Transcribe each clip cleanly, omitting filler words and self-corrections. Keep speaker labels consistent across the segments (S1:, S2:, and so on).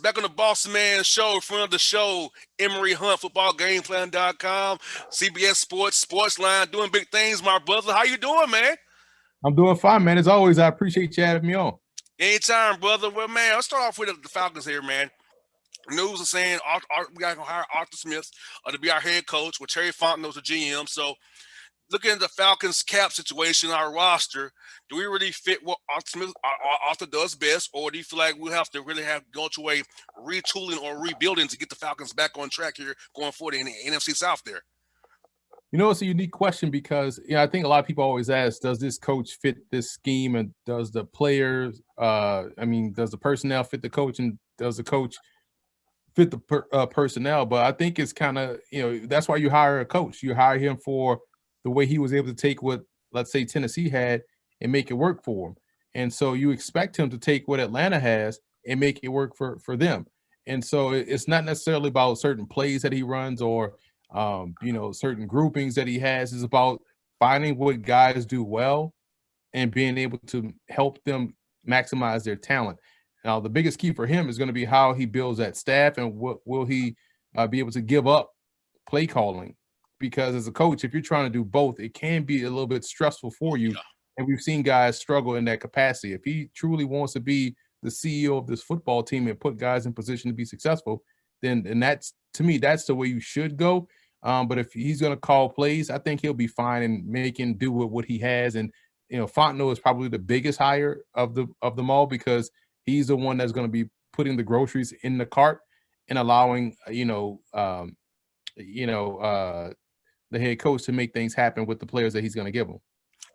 S1: back on the Bossman show, in front of the show, Emory Hunt, footballgameplan.com, CBS Sports, Sportsline, doing big things, my brother. How you doing, man?
S2: I'm doing fine, man. As always, I appreciate you having me on.
S1: Anytime, brother. Well, man, let's start off with the Falcons here, man. News is saying we got to hire Arthur Smith to be our head coach, with Terry Fontenot's the GM. So, looking at the Falcons cap situation, our roster, do we really fit what Arthur does best, or do you feel like we'll have to really have go to a retooling or rebuilding to get the Falcons back on track here going forward in the NFC South there?
S2: It's a unique question because I think a lot of people always ask, does this coach fit this scheme, and does the players, does the personnel fit the coach, and does the coach fit the personnel? But I think it's kind of, that's why you hire a coach. You hire him for the way he was able to take what, let's say, Tennessee had and make it work for him. And so you expect him to take what Atlanta has and make it work for them. And so it's not necessarily about certain plays that he runs or, certain groupings that he has. It's about finding what guys do well and being able to help them maximize their talent. Now, the biggest key for him is going to be how he builds that staff and what will he be able to give up play calling. Because as a coach, if you're trying to do both, it can be a little bit stressful for you.
S1: Yeah.
S2: And we've seen guys struggle in that capacity. If he truly wants to be the CEO of this football team and put guys in position to be successful, then that's, to me, that's the way you should go. But if he's going to call plays, I think he'll be fine and making do with what he has. And, Fontenot is probably the biggest hire of them all, because he's the one that's going to be putting the groceries in the cart and allowing, the head coach to make things happen with the players that he's going to give them.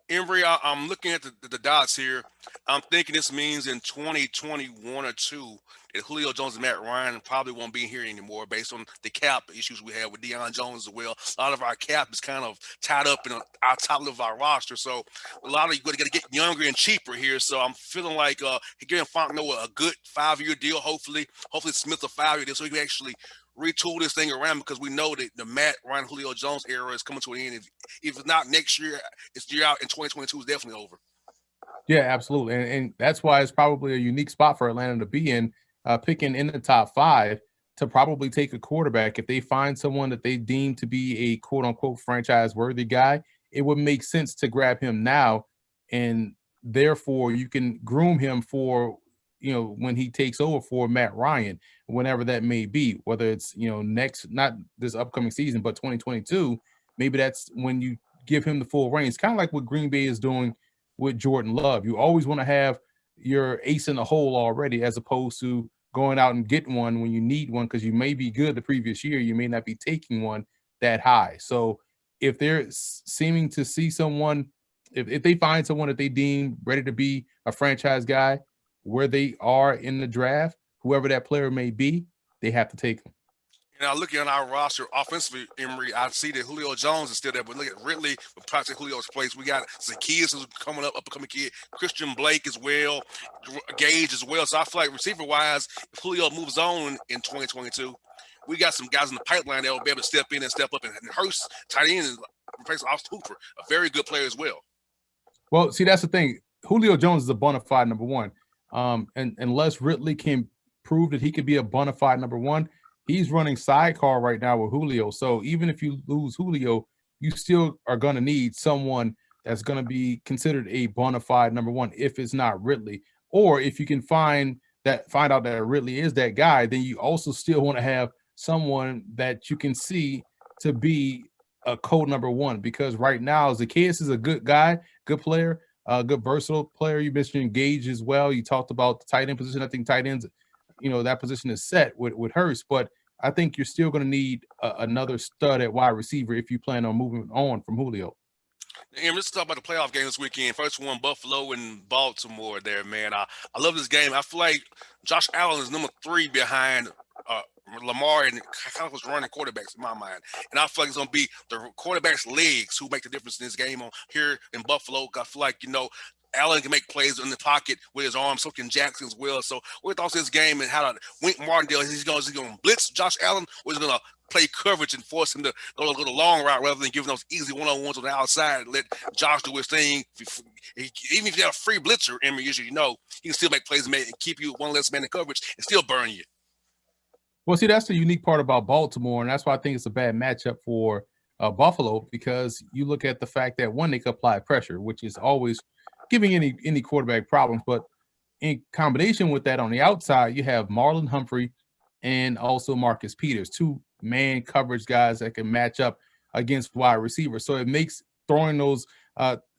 S1: Emory, I'm looking at the dots here. I'm thinking this means in 2021 or two that Julio Jones and Matt Ryan probably won't be here anymore based on the cap issues we have with Deion Jones as well. A lot of our cap is kind of tied up in our top of our roster. So a lot of you got to get younger and cheaper here. So I'm feeling like giving Fontenot a good 5-year deal. Hopefully Smith a 5-year deal so he can actually retool this thing around, because we know that the Matt Ryan Julio Jones era is coming to an end. If it's not next year, it's the year out in 2022 is definitely over.
S2: Yeah, absolutely. And that's why it's probably a unique spot for Atlanta to be in, picking in the top 5 to probably take a quarterback. If they find someone that they deem to be a quote unquote franchise worthy guy, it would make sense to grab him now. And therefore you can groom him for, when he takes over for Matt Ryan, whenever that may be, whether it's, next, not this upcoming season, but 2022, maybe that's when you give him the full reins, kind of like what Green Bay is doing with Jordan Love. You always want to have your ace in the hole already, as opposed to going out and getting one when you need one, because you may be good the previous year. You may not be taking one that high. So if they're seeming to see someone, if they find someone that they deem ready to be a franchise guy where they are in the draft, whoever that player may be, they have to take them.
S1: Now, looking at our roster offensively, Emory, I see that Julio Jones is still there, but look at Ridley with Patrick Julio's place. We got Zacchaeus who's coming upcoming kid, Christian Blake as well, Gage as well. So I feel like receiver-wise, if Julio moves on in 2022, we got some guys in the pipeline that will be able to step in and step up. And Hurst, tight end, and replace Austin Hooper, a very good player as well.
S2: Well, see, that's the thing. Julio Jones is a bona fide number one. And unless Ridley can prove that he could be a bona fide number one, he's running sidecar right now with Julio. So even if you lose Julio, you still are going to need someone that's going to be considered a bona fide number one if it's not Ridley. Or if you can find out that Ridley is that guy, then you also still want to have someone that you can see to be a code number one. Because right now, Zacchaeus is a good guy, good player, good versatile player. You mentioned Gage as well. You talked about the tight end position. I think tight ends, that position is set with Hurst, but I think you're still going to need another stud at wide receiver if you plan on moving on from Julio.
S1: And let's talk about the playoff game this weekend. First one, Buffalo and Baltimore there, man. I love this game. I feel like Josh Allen is number 3 behind Lamar and kind of was running quarterbacks in my mind. And I feel like it's going to be the quarterback's legs who make the difference in this game on here in Buffalo. I feel like, Allen can make plays in the pocket with his arms, so can Jackson as well. So what thoughts this game and how Wink Martindale, is he going to blitz Josh Allen, or is he going to play coverage and force him to go the long route rather than giving those easy one-on-ones on the outside and let Josh do his thing? Even if you have a free blitzer, Emory, usually he can still make plays and keep you one less man in coverage and still burn you.
S2: Well, see, that's the unique part about Baltimore, and that's why I think it's a bad matchup for Buffalo because you look at the fact that one, they can apply pressure, which is always giving any quarterback problems. But in combination with that, on the outside, you have Marlon Humphrey and also Marcus Peters, two man coverage guys that can match up against wide receivers. So it makes throwing those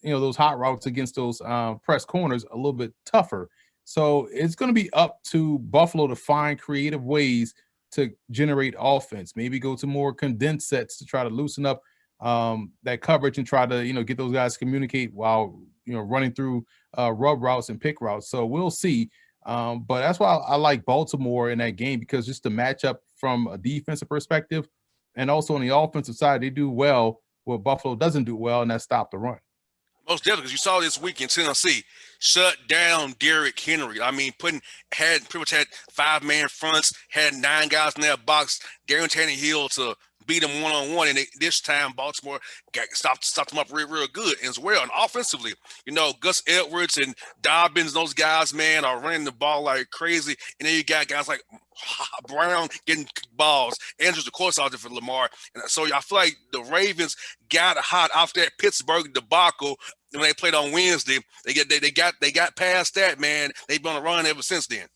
S2: those hot routes against those press corners a little bit tougher. So it's going to be up to Buffalo to find creative ways to generate offense. Maybe go to more condensed sets to try to loosen up that coverage and try to get those guys to communicate while running through rub routes and pick routes. So we'll see. But that's why I like Baltimore in that game because just the matchup from a defensive perspective and also on the offensive side, they do well what Buffalo doesn't do well, and that's stop the run.
S1: Most definitely, because you saw this week in Tennessee, shut down Derrick Henry. I mean, pretty much had 5-man fronts, had 9 guys in that box, guaranteeing Hill to beat him one-on-one. And this time, Baltimore stopped him up real good as well. And offensively, Gus Edwards and Dobbins, those guys, man, are running the ball like crazy. And then you got guys like Brown getting balls. Andrews, of course, out there for Lamar. And so I feel like the Ravens got hot after that Pittsburgh debacle when they played on Wednesday. They got past that, man. They've been on a run ever since then.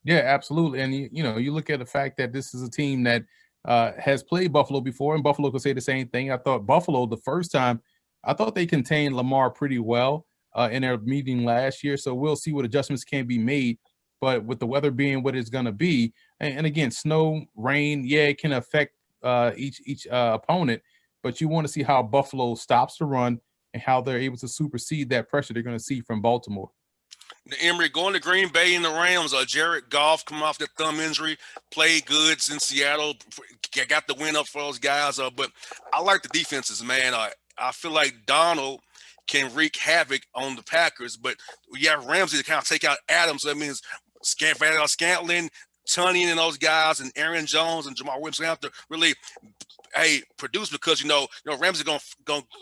S2: Yeah, absolutely. And you look at the fact that this is a team that has played Buffalo before, and Buffalo could say the same thing. I thought Buffalo the first time, I thought they contained Lamar pretty well in their meeting last year. So we'll see what adjustments can be made. But with the weather being what it's going to be, and again, snow, rain, yeah, it can affect each opponent. But you want to see how Buffalo stops the run and how they're able to supersede that pressure they're going to see from Baltimore.
S1: The Emory going to Green Bay and the Rams. Jared Goff coming off that thumb injury, played good in Seattle, got the win up for those guys. But I like the defenses, man. I feel like Donald can wreak havoc on the Packers, but you have Ramsey to kind of take out Adams. That means Scantling, Tunney, and those guys, and Aaron Jones and Jamal Williams have to really produce because Ramsey's gonna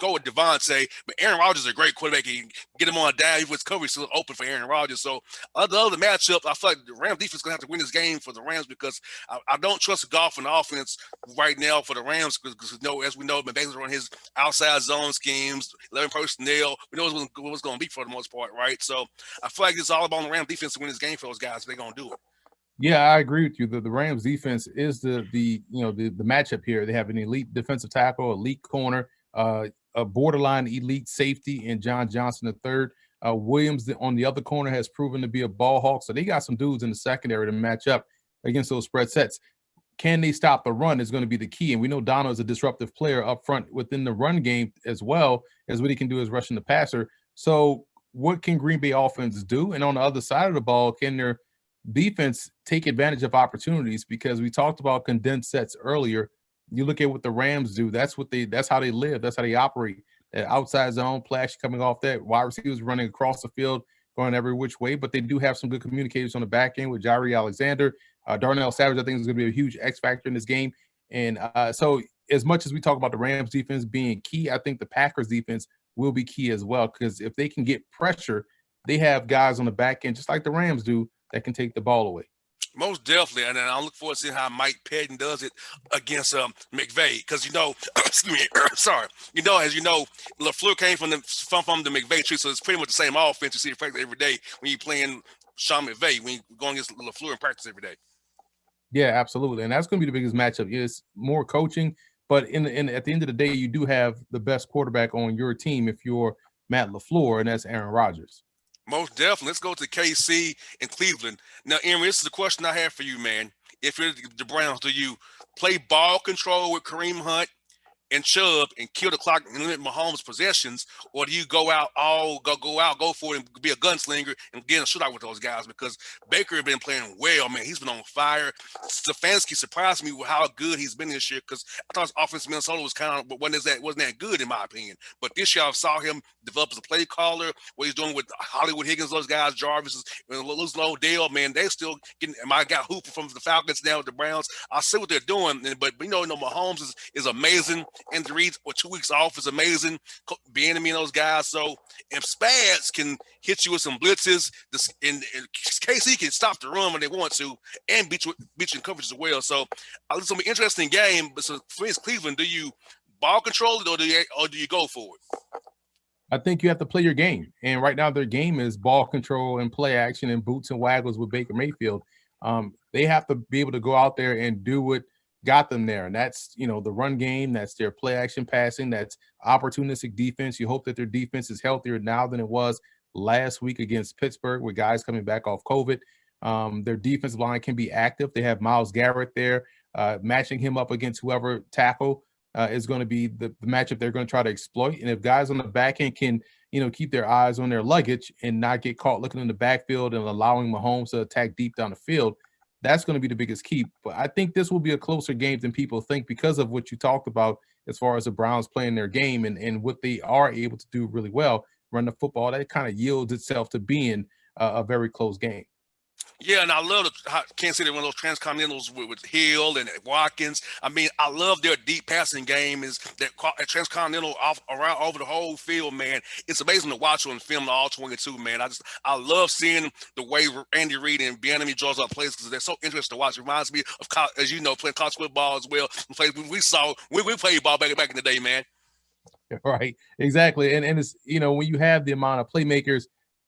S1: go with Devontae, but Aaron Rodgers is a great quarterback. He can get him on a dive. His coverage still open for Aaron Rodgers. So other matchup, I feel like the Rams defense is gonna have to win this game for the Rams because I don't trust Goff in the offense right now for the Rams because as we know, McVay's running his outside zone schemes, 11 personnel. We know what it's gonna be for the most part, right? So I feel like it's all about the Rams defense to win this game for those guys. They're gonna do it.
S2: Yeah, I agree with you. The Rams defense is the matchup here. They have an elite defensive tackle, elite corner, a borderline elite safety in John Johnson III. Williams on the other corner has proven to be a ball hawk. So they got some dudes in the secondary to match up against those spread sets. Can they stop the run is going to be the key. And we know Donald is a disruptive player up front within the run game as well as what he can do is rushing the passer. So what can Green Bay offense do? And on the other side of the ball, can their defense take advantage of opportunities? Because we talked about condensed sets earlier. You look at what the Rams do. That's how they live. That's how they operate. That outside zone flash coming off that wide receivers running across the field, going every which way. But they do have some good communicators on the back end with Jaire Alexander. Darnell Savage, I think, is going to be a huge X factor in this game. And so as much as we talk about the Rams defense being key, I think the Packers defense will be key as well. Because if they can get pressure, they have guys on the back end, just like the Rams do, that can take the ball away.
S1: Most definitely, and I look forward to seeing how Mike Pettin does it against McVay, because excuse me, sorry, as LaFleur came from the McVay tree, so it's pretty much the same offense you see in practice every day when you're playing Sean McVay, when you're going against LaFleur in practice every day.
S2: Yeah, absolutely, and that's going to be the biggest matchup. It's more coaching, but at the end of the day, you do have the best quarterback on your team if you're Matt LaFleur, and that's Aaron Rodgers.
S1: Most definitely. Let's go to KC and Cleveland. Now, Emory, this is the question I have for you, man. If you're the Browns, do you play ball control with Kareem Hunt and Chubb and kill the clock and limit Mahomes' possessions, or do you go for it and be a gunslinger and get in a shootout with those guys? Because Baker has been playing well, man. He's been on fire. Stefanski surprised me with how good he's been this year because I thought his offense in Minnesota was wasn't that good in my opinion. But this year I saw him develop as a play caller. What he's doing with Hollywood Higgins, those guys, Jarvis, and losing Odell, man, they still getting. I got Hooper from the Falcons now with the Browns. I see what they're doing, but Mahomes is amazing. Andy Reid with 2 weeks off is amazing. Bieniemy and those guys. So if Spads can hit you with some blitzes, and KC can stop the run when they want to and beat you in coverage as well. So it's gonna be an interesting game. But so for instance, Cleveland, do you ball control it or do you go for it?
S2: I think you have to play your game. And right now, their game is ball control and play action and boots and waggles with Baker Mayfield. They have to be able to go out there and do what got them there. And that's, the run game, that's their play action passing, that's opportunistic defense. You hope that their defense is healthier now than it was last week against Pittsburgh with guys coming back off COVID. Their defensive line can be active. They have Myles Garrett there, matching him up against whoever tackle is going to be the matchup they're going to try to exploit. And if guys on the back end can, keep their eyes on their luggage and not get caught looking in the backfield and allowing Mahomes to attack deep down the field, that's going to be the biggest key. But I think this will be a closer game than people think because of what you talked about as far as the Browns playing their game and what they are able to do really well, run the football. That kind of yields itself to being a very close game.
S1: Yeah, and I love how Kansas City, one of those transcontinentals with Hill and Watkins. I mean, I love their deep passing game. Is that transcontinental around over the whole field, man? It's amazing to watch on film all 22, man. I love seeing the way Andy Reid and Bieniemy draws up plays because they're so interesting to watch. It reminds me of, as you know, playing college football as well. Plays we saw we played ball back in the day, man.
S2: Right, exactly, and it's when you have the amount of playmakers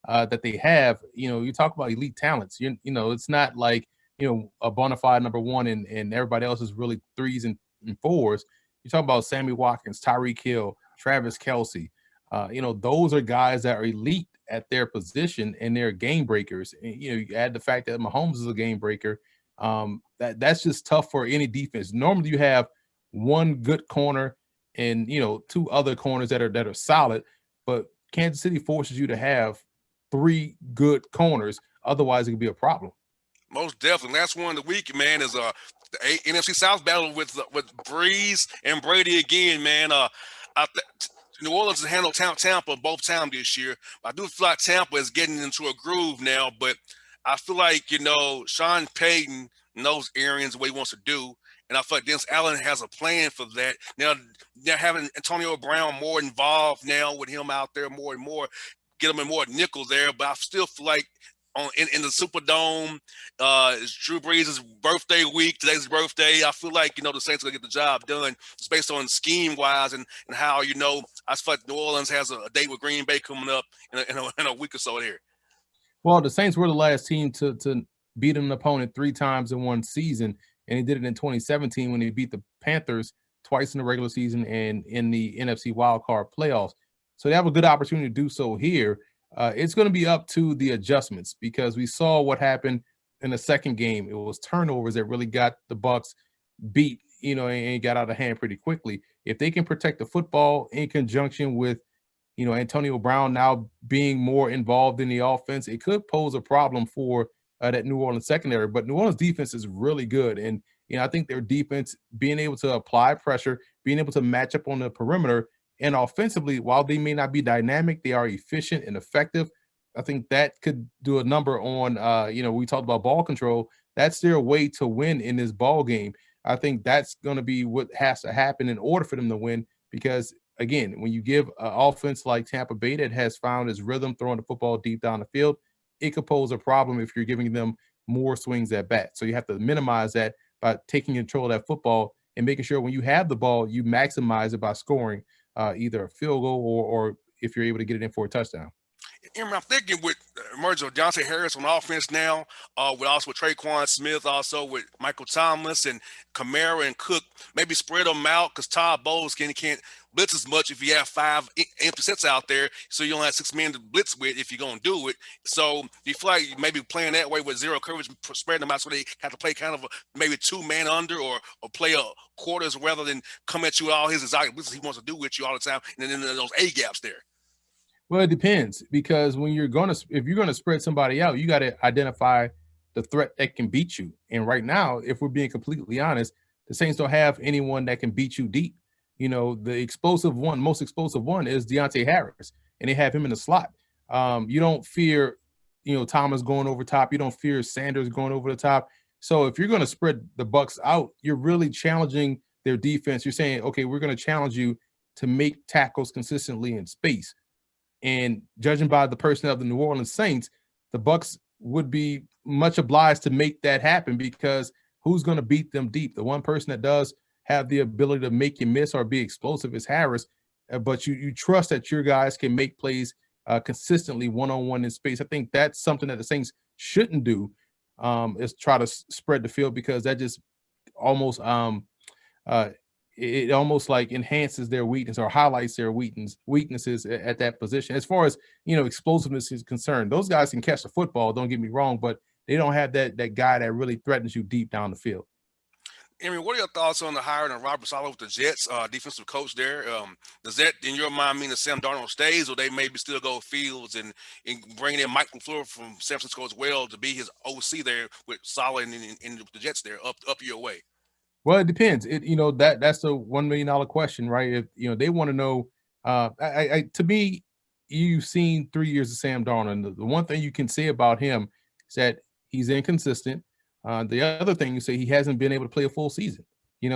S2: that they have, you talk about elite talents. It's not like a bona fide number one and everybody else is really threes and fours. You talk about Sammy Watkins, Tyreek Hill, Travis Kelce. Those are guys that are elite at their position and they're game breakers. And, you add the fact that Mahomes is a game breaker. That's just tough for any defense. Normally, you have one good corner and two other corners that are solid, but Kansas City forces you to have three good corners. Otherwise, it could be a problem.
S1: Most definitely. Last one of the week, man, is the NFC South battle with Breeze and Brady again, man. New Orleans has handled Tampa both times this year. I do feel like Tampa is getting into a groove now, but I feel like Sean Payton knows Arians what he wants to do. And I feel like Dennis Allen has a plan for that. Now they're having Antonio Brown more involved now with him out there more and more. Get them in more nickel there, but I still feel like in the Superdome, it's Drew Brees' birthday week. Today's his birthday. I feel like the Saints are gonna get the job done. It's based on scheme wise and how I feel like New Orleans has a date with Green Bay coming up in a week or so there.
S2: Well, the Saints were the last team to beat an opponent 3 times in one season, and they did it in 2017 when they beat the Panthers twice in the regular season and in the NFC wildcard playoffs. So they have a good opportunity to do so here. It's going to be up to the adjustments because we saw what happened in the second game. It was turnovers that really got the Bucs beat, and got out of hand pretty quickly. If they can protect the football in conjunction with, Antonio Brown now being more involved in the offense, it could pose a problem for that New Orleans secondary. But New Orleans defense is really good. And, I think their defense being able to apply pressure, being able to match up on the perimeter, and offensively, while they may not be dynamic, they are efficient and effective. I think that could do a number on, we talked about ball control. That's their way to win in this ball game. I think that's going to be what has to happen in order for them to win because, again, when you give an offense like Tampa Bay that has found its rhythm throwing the football deep down the field, it could pose a problem if you're giving them more swings at bat. So you have to minimize that by taking control of that football and making sure when you have the ball, you maximize it by scoring either a field goal or if you're able to get it in for a touchdown.
S1: I'm thinking with emergence of Deontay Harris on offense now, with Traquan Smith, also with Michael Thomas and Kamara and Cook, maybe spread them out because Todd Bowles can't blitz as much if you have 5 empty sets out there, so you only have 6 men to blitz with if you're going to do it. So you feel like maybe playing that way with zero coverage, spreading them out so they have to play kind of maybe 2 man under or play a quarters rather than come at you with all his exotic blitzes he wants to do with you all the time, and then those A gaps there.
S2: Well, it depends because if you're going to spread somebody out, you got to identify the threat that can beat you. And right now, if we're being completely honest, the Saints don't have anyone that can beat you deep. The most explosive one is Deontay Harris, and they have him in the slot. You don't fear, Thomas going over top. You don't fear Sanders going over the top. So if you're going to spread the Bucs out, you're really challenging their defense. You're saying, okay, we're going to challenge you to make tackles consistently in space. And judging by the personnel of the New Orleans Saints, the Bucks would be much obliged to make that happen because who's going to beat them deep? The one person that does have the ability to make you miss or be explosive is Harris. But you trust that your guys can make plays consistently one-on-one in space. I think that's something that the Saints shouldn't do, is try to spread the field, because that just almost uh, it almost like enhances their weakness or highlights their weaknesses at that position. As far as explosiveness is concerned, those guys can catch the football. Don't get me wrong, but they don't have that guy that really threatens you deep down the field.
S1: Emory, what are your thoughts on the hiring of Robert Saleh with the Jets, defensive coach there? Does that, in your mind, mean that Sam Darnold stays, or they maybe still go Fields and bring in Mike LaFleur from San Francisco as well to be his OC there with Saleh and the Jets there up your way?
S2: Well, it depends. That's the $1 million question, right? If they want to know, to me, you've seen 3 years of Sam Darnold. And the one thing you can say about him is that he's inconsistent. The other thing you say, he hasn't been able to play a full season.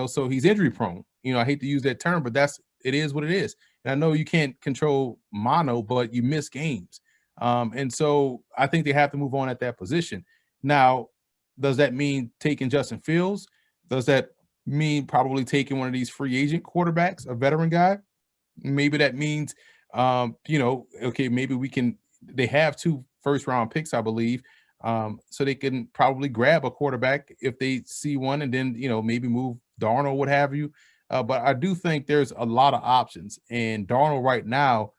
S2: So he's injury prone. I hate to use that term, but it is what it is. And I know you can't control mono, but you miss games. And so I think they have to move on at that position. Now, does that mean taking Justin Fields? Does that mean probably taking one of these free agent quarterbacks, a veteran guy? Maybe that means, okay, maybe they have 2 first-round picks, I believe. So they can probably grab a quarterback if they see one, and then, maybe move Darnold, what have you. But I do think there's a lot of options. And Darnold right now,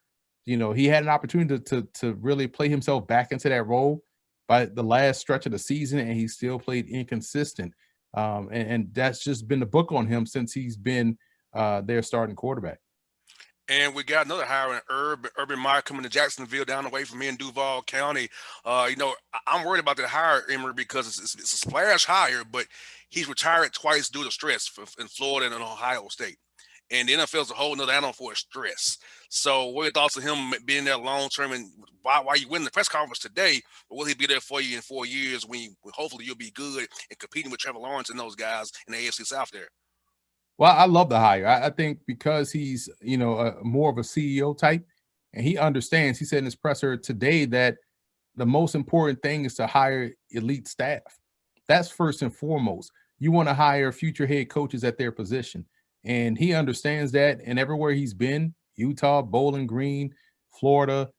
S2: he had an opportunity to really play himself back into that role by the last stretch of the season, and he still played inconsistent. And that's just been the book on him since he's been their starting quarterback.
S1: And we got another hire in Urban Meyer coming to Jacksonville, down the way from me in Duval County. I'm worried about that hire, Emory, because it's a splash hire, but he's retired twice due to stress in Florida and in Ohio State. And the NFL is a whole nother animal for stress. So what are your thoughts on him being there long term, and why you win the press conference today, but will he be there for you in 4 years when hopefully you'll be good and competing with Trevor Lawrence and those guys in the AFC South there?
S2: Well, I love the hire. I think because he's, more of a CEO type, and he understands. He said in his presser today that the most important thing is to hire elite staff. That's first and foremost. You want to hire future head coaches at their position. And he understands that. And everywhere he's been, Utah, Bowling Green, Florida,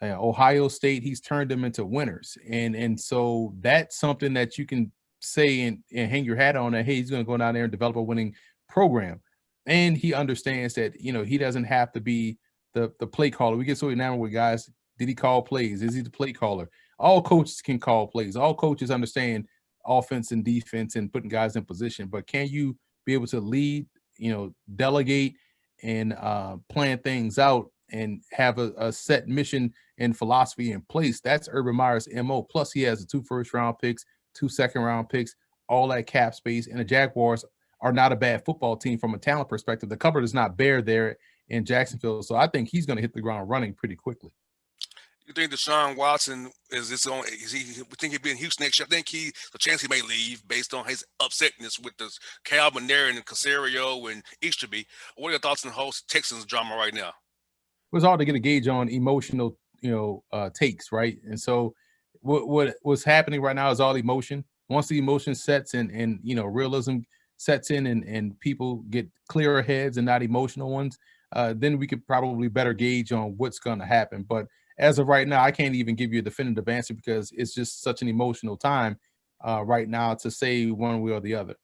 S2: Ohio State, he's turned them into winners. And so that's something that you can say and hang your hat on, that, hey, he's going to go down there and develop a winning program. And he understands that, he doesn't have to be the play caller. We get so enamored with guys. Did he call plays? Is he the play caller? All coaches can call plays. All coaches understand offense and defense and putting guys in position. But can you be able to lead, delegate, and plan things out and have a set mission and philosophy in place? That's Urban Meyer's MO. Plus, he has the 2 first-round picks, 2 second-round picks, all that cap space. And the Jaguars are not a bad football team from a talent perspective. The cupboard is not bare there in Jacksonville. So I think he's going to hit the ground running pretty quickly.
S1: You think Deshaun Watson is this on? We think he'll be in Houston next year? I think the chance he may leave based on his upsetness with the Calvin there and Casario and Easterby. What are your thoughts on the whole Texans drama right now?
S2: It was hard to get a gauge on emotional, takes, right? And so what's happening right now is all emotion. Once the emotion sets and realism sets in, and people get clearer heads and not emotional ones, then we could probably better gauge on what's going to happen. But as of right now, I can't even give you a definitive answer because it's just such an emotional time right now to say one way or the other.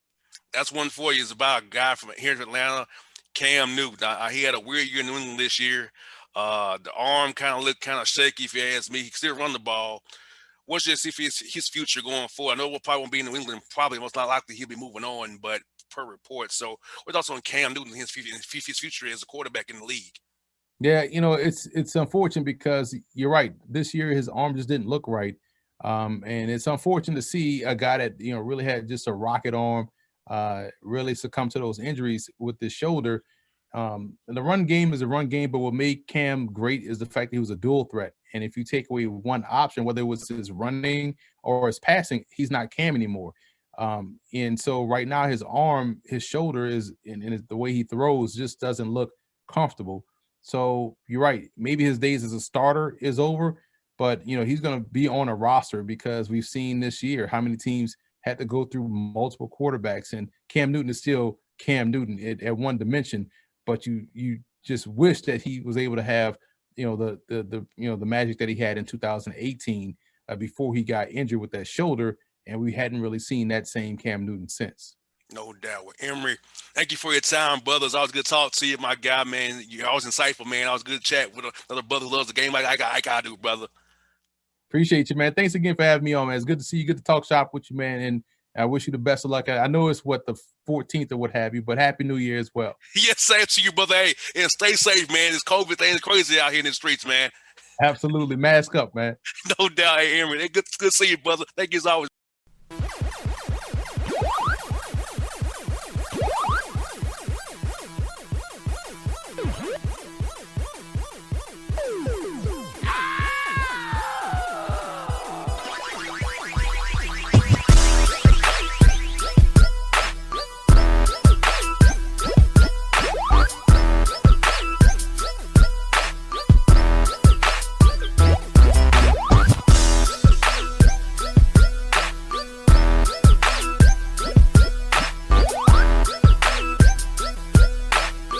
S1: That's one for you. It's about a guy from here in Atlanta, Cam Newton. He had a weird year in New England this year. The arm kind of looked kind of shaky, if you ask me. He can still run the ball. What's your see for his future going forward? I know we'll probably won't be in New England. Probably most not likely he'll be moving on, but per report. So what's also on Cam Newton and his future as a quarterback in the league?
S2: Yeah, it's unfortunate because you're right. This year his arm just didn't look right, and it's unfortunate to see a guy that really had just a rocket arm, really succumb to those injuries with his shoulder. And the run game is a run game, but what made Cam great is the fact that he was a dual threat. And if you take away one option, whether it was his running or his passing, he's not Cam anymore. And so right now his arm, his shoulder is, and the way he throws just doesn't look comfortable. So you're right. Maybe his days as a starter is over, but he's going to be on a roster because we've seen this year how many teams had to go through multiple quarterbacks, and Cam Newton is still Cam Newton at one dimension. But you just wish that he was able to have the magic that he had in 2018 before he got injured with that shoulder, and we hadn't really seen that same Cam Newton since.
S1: No doubt. With Emory, thank you for your time, brothers. Always good to talk to you, my guy, man. You're always insightful, man. Always good to chat with another brother who loves the game like I do, brother.
S2: Appreciate you, man. Thanks again for having me on, man. It's good to see you. Good to talk shop with you, man. And I wish you the best of luck. I know it's the 14th or what have you, but Happy New Year as well.
S1: Yes, same to you, brother. Hey, and stay safe, man. This COVID thing is crazy out here in the streets, man.
S2: Absolutely. Mask up, man.
S1: No doubt. Hey, Emory. Good to see you, brother. Thank you as always.